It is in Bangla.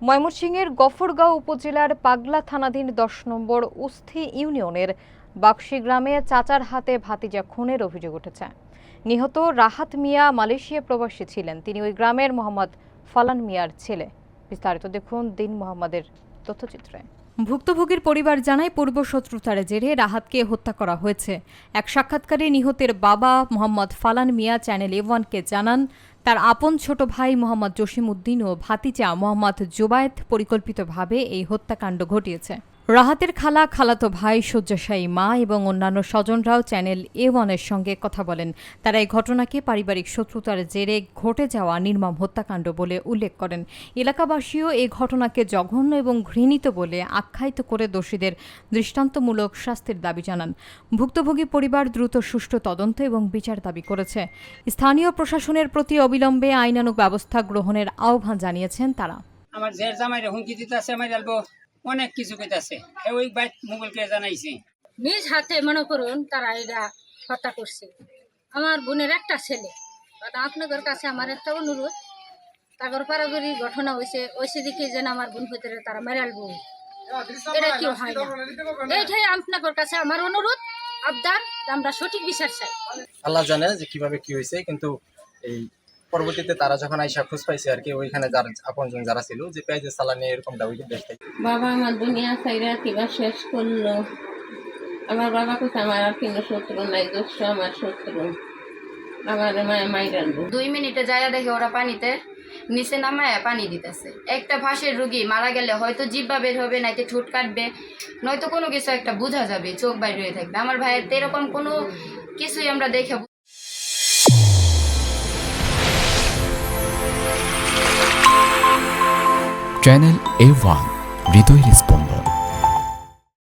ময়মনসিংহের গফরগাঁও উপজেলার পাগলা থানাধীন ১০ নম্বর উস্থি ইউনিয়নের বাক্সি গ্রামে চাচার হাতে ভাতিজা খুনের অভিযোগ উঠেছে। নিহত রাহাত মিয়া মালয়েশিয়া প্রবাসী ছিলেন। তিনি ওই গ্রামের মোহাম্মদ ফালান মিয়ার ছেলে। বিস্তারিত দেখুন দিন মোহাম্মদের তথ্যচিত্রে। ভুক্তভোগীর পরিবার জানায়, পূর্বশত্রুতার জেরে রাহাতকে হত্যা করা হয়েছে। এক সাক্ষাৎকারে নিহতের বাবা মোহাম্মদ ফালান মিয়া চ্যানেল A1-কে জানান, তার আপন ছোট ভাই মোহাম্মদ জসিম উদ্দিন ও ভাতিজা মোহাম্মদ জোবায়েত পরিকল্পিতভাবে এই হত্যাকাণ্ড ঘটিয়েছে। রাহাতের খালাতো ভাই, শয্যাশায়ী মা এবং অন্যান্য স্বজনরাও চ্যানেল A1-এর সঙ্গে কথা বলেন। তারা এই ঘটনাকে পারিবারিক শত্রুতার জেরে ঘটে যাওয়া নির্মম হত্যাকাণ্ড বলে উল্লেখ করেন। এলাকাবাসীও এই ঘটনাকে জঘন্য এবং ঘৃণিত বলে আখ্যায়িত করে দোষীদের দৃষ্টান্তমূলক শাস্তির দাবি জানান। ভুক্তভোগী পরিবার দ্রুত সুষ্ঠু তদন্ত এবং বিচার দাবি করেছে। স্থানীয় প্রশাসনের প্রতি অবিলম্বে আইনানুগ ব্যবস্থা গ্রহণের আহ্বান জানিয়েছেন তারা। আমার জের জামাইরে হুমকি দিতেছে, আমার আলবো অনেক কিছু কইতাছে। ওই বাইক মোবাইলকে জানাইছি, নিজ হাতে মনে করুন তারা এটা হত্যা করছে। আমার বোনের একটা ছেলে, আপনাদের কাছে আমার একটা অনুরোধ, তারপর পারাবারিক ঘটনা হয়েছে দেখে যেন আমার বোন হইতে তারা মেরালবো, এটা কি হয় না। এইটাই আপনাদের কাছে আমার অনুরোধ, আবদার, আমরা সঠিক বিচার চাই। আল্লাহ জানে যে কিভাবে কি হয়েছে, কিন্তু এই পরবর্তীতে তারা যখন আইসা খোঁজ পাইছে আর কি, ওইখানে যার আপনজন যারা ছিল যে পেঁয়াজের চালানি এরকমটা ওই দেখতে। বাবা আমার দুনিয়া চাইরা কিবা শেষ করলো। আমার বাবা কোথায়, আমার আর কোনো শত্রু নাই, দোষ আমার শত্রু। আমার মায়ের 2 মিনিটে যাইয়া দেখে ওরা পানিতে নিচে নামায় পানি দিতেছে। একটা ফাঁসের রুগী মারা গেলে হয়তো জিব্বা বের হবে, নাইতে ঠোঁট কাটবে, নয়তো কোনো কিছু একটা বোঝা যাবে, চোখ বাইরে হয়ে থাকবে। আমার ভাইয়ের এরকম কোনো কিছুই আমরা দেখে। চ্যানেল A1, হৃদয়ের স্পন্দন।